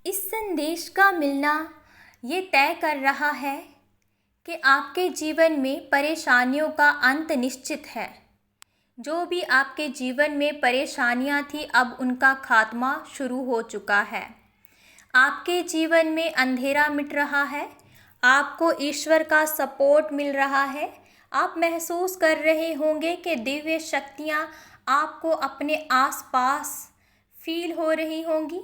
इस संदेश का मिलना ये तय कर रहा है कि आपके जीवन में परेशानियों का अंत निश्चित है। जो भी आपके जीवन में परेशानियां थी, अब उनका खात्मा शुरू हो चुका है। आपके जीवन में अंधेरा मिट रहा है। आपको ईश्वर का सपोर्ट मिल रहा है। आप महसूस कर रहे होंगे कि दिव्य शक्तियाँ आपको अपने आसपास फील हो रही होंगी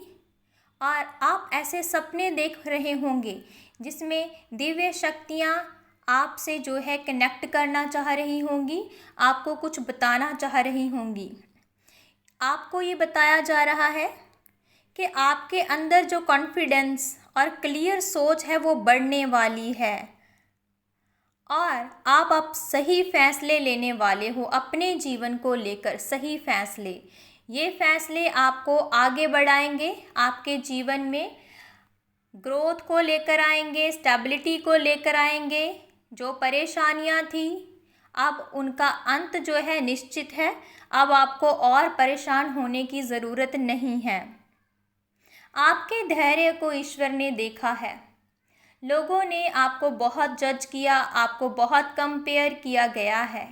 और आप ऐसे सपने देख रहे होंगे जिसमें दिव्य शक्तियाँ आपसे जो है कनेक्ट करना चाह रही होंगी, आपको कुछ बताना चाह रही होंगी। आपको ये बताया जा रहा है कि आपके अंदर जो कॉन्फिडेंस और क्लियर सोच है वो बढ़ने वाली है और आप अब सही फैसले लेने वाले हो अपने जीवन को लेकर। सही फैसले, ये फैसले आपको आगे बढ़ाएंगे, आपके जीवन में ग्रोथ को लेकर आएंगे, स्टेबिलिटी को लेकर आएंगे। जो परेशानियां थी, अब उनका अंत जो है निश्चित है। अब आपको और परेशान होने की ज़रूरत नहीं है। आपके धैर्य को ईश्वर ने देखा है। लोगों ने आपको बहुत जज किया, आपको बहुत कंपेयर किया गया है,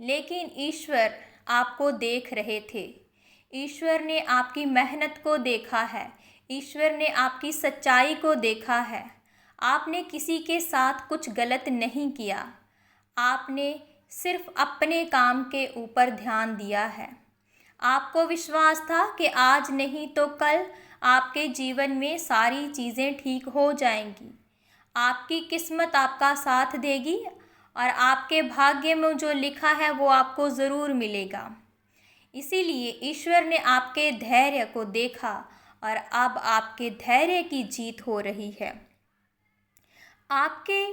लेकिन ईश्वर आपको देख रहे थे। ईश्वर ने आपकी मेहनत को देखा है। ईश्वर ने आपकी सच्चाई को देखा है। आपने किसी के साथ कुछ गलत नहीं किया। आपने सिर्फ अपने काम के ऊपर ध्यान दिया है। आपको विश्वास था कि आज नहीं तो कल आपके जीवन में सारी चीज़ें ठीक हो जाएंगी। आपकी किस्मत आपका साथ देगी और आपके भाग्य में जो लिखा है वो आपको ज़रूर मिलेगा। इसीलिए ईश्वर ने आपके धैर्य को देखा और अब आपके धैर्य की जीत हो रही है। आपके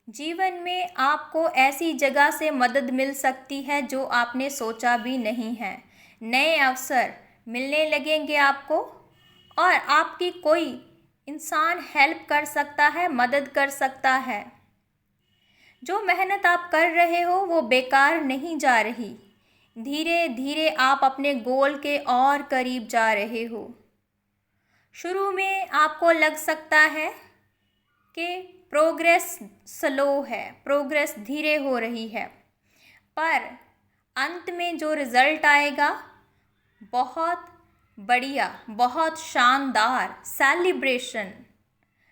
जीवन में आपको ऐसी जगह से मदद मिल सकती है जो आपने सोचा भी नहीं है। नए अवसर मिलने लगेंगे आपको और आपकी कोई इंसान हेल्प कर सकता है, मदद कर सकता है। जो मेहनत आप कर रहे हो वो बेकार नहीं जा रही। धीरे धीरे आप अपने गोल के और करीब जा रहे हो। शुरू में आपको लग सकता है कि प्रोग्रेस स्लो है, प्रोग्रेस धीरे हो रही है, पर अंत में जो रिज़ल्ट आएगा बहुत बढ़िया, बहुत शानदार सेलिब्रेशन,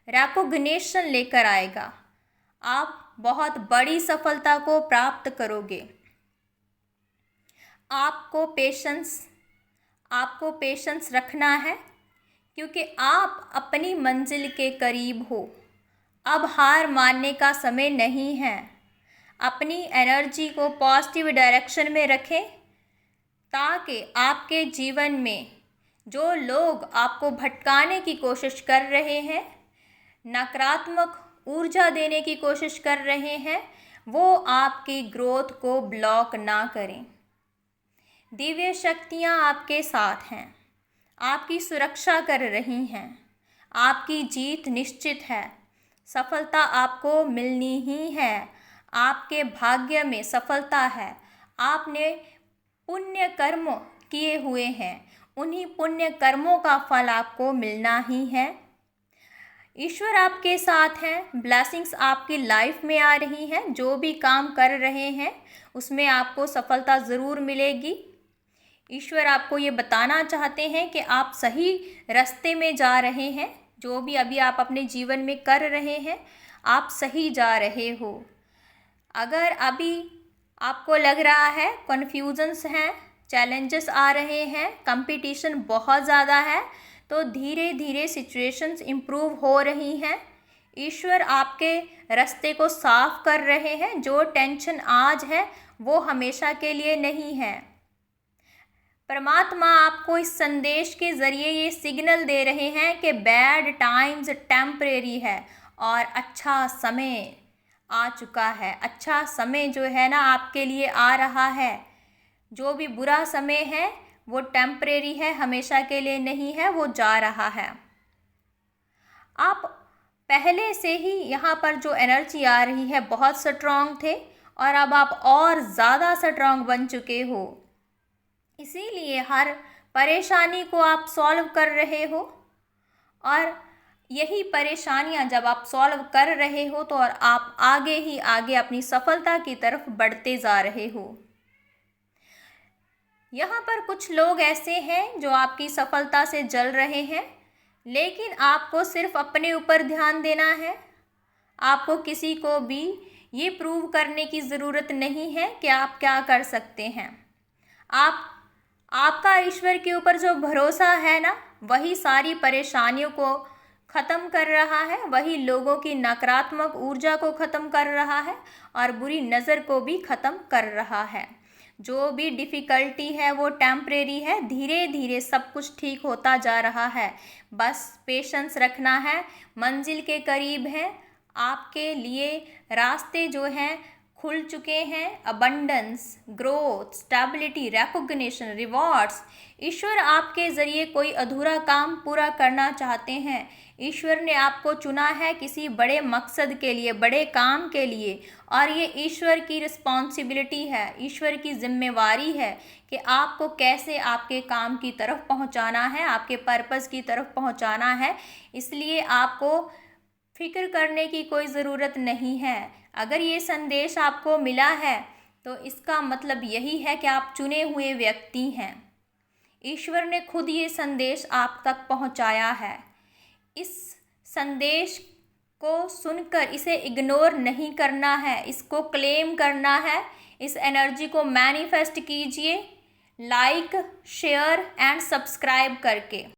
रिकॉग्निशन लेकर आएगा। आप बहुत बड़ी सफलता को प्राप्त करोगे। आपको पेशेंस रखना है क्योंकि आप अपनी मंजिल के करीब हो। अब हार मानने का समय नहीं है। अपनी एनर्जी को पॉजिटिव डायरेक्शन में रखें ताकि आपके जीवन में जो लोग आपको भटकाने की कोशिश कर रहे हैं, नकारात्मक ऊर्जा देने की कोशिश कर रहे हैं, वो आपकी ग्रोथ को ब्लॉक ना करें। दिव्य शक्तियाँ आपके साथ हैं, आपकी सुरक्षा कर रही हैं। आपकी जीत निश्चित है। सफलता आपको मिलनी ही है। आपके भाग्य में सफलता है। आपने पुण्य कर्म किए हुए हैं, उन्हीं पुण्य कर्मों का फल आपको मिलना ही है। ईश्वर आपके साथ हैं। ब्लेसिंग्स आपकी लाइफ में आ रही हैं। जो भी काम कर रहे हैं उसमें आपको सफलता ज़रूर मिलेगी। ईश्वर आपको ये बताना चाहते हैं कि आप सही रास्ते में जा रहे हैं। जो भी अभी आप अपने जीवन में कर रहे हैं, आप सही जा रहे हो। अगर अभी आपको लग रहा है कन्फ्यूजन्स हैं, चैलेंजेस आ रहे हैं, कंपटीशन बहुत ज़्यादा है, तो धीरे धीरे सिचुएशंस इम्प्रूव हो रही हैं। ईश्वर आपके रास्ते को साफ कर रहे हैं। जो टेंशन आज है वो हमेशा के लिए नहीं है। परमात्मा आपको इस संदेश के ज़रिए ये सिग्नल दे रहे हैं कि बैड टाइम्स टेम्परेरी है और अच्छा समय आ चुका है। अच्छा समय जो है ना आपके लिए आ रहा है। जो भी बुरा समय है वो टेम्परेरी है, हमेशा के लिए नहीं है, वो जा रहा है। आप पहले से ही यहाँ पर जो एनर्जी आ रही है बहुत स्ट्रांग थे और अब आप और ज़्यादा स्ट्रांग बन चुके हो। इसीलिए हर परेशानी को आप सॉल्व कर रहे हो और यही परेशानियां जब आप सॉल्व कर रहे हो तो और आप आगे ही आगे अपनी सफलता की तरफ बढ़ते जा रहे हो। यहाँ पर कुछ लोग ऐसे हैं जो आपकी सफलता से जल रहे हैं, लेकिन आपको सिर्फ अपने ऊपर ध्यान देना है। आपको किसी को भी ये प्रूव करने की ज़रूरत नहीं है कि आप क्या कर सकते हैं। आपका ईश्वर के ऊपर जो भरोसा है ना, वही सारी परेशानियों को ख़त्म कर रहा है, वही लोगों की नकारात्मक ऊर्जा को ख़त्म कर रहा है और बुरी नज़र को भी ख़त्म कर रहा है। जो भी डिफ़िकल्टी है वो टेम्परेरी है, धीरे धीरे सब कुछ ठीक होता जा रहा है। बस पेशेंस रखना है, मंजिल के करीब हैं। आपके लिए रास्ते जो हैं खुल चुके हैं। Abundance, growth, stability, recognition, rewards. ईश्वर आपके ज़रिए कोई अधूरा काम पूरा करना चाहते हैं। ईश्वर ने आपको चुना है किसी बड़े मकसद के लिए, बड़े काम के लिए, और ये ईश्वर की रिस्पॉन्सिबिलिटी है, ईश्वर की जिम्मेवारी है कि आपको कैसे आपके काम की तरफ पहुंचाना है, आपके पर्पस की तरफ पहुंचाना है। इसलिए आपको फिक्र करने की कोई ज़रूरत नहीं है। अगर ये संदेश आपको मिला है तो इसका मतलब यही है कि आप चुने हुए व्यक्ति हैं। ईश्वर ने खुद ये संदेश आप तक पहुंचाया है। इस संदेश को सुनकर इसे इग्नोर नहीं करना है, इसको क्लेम करना है। इस एनर्जी को मैनिफेस्ट कीजिए, लाइक, शेयर एंड सब्सक्राइब करके।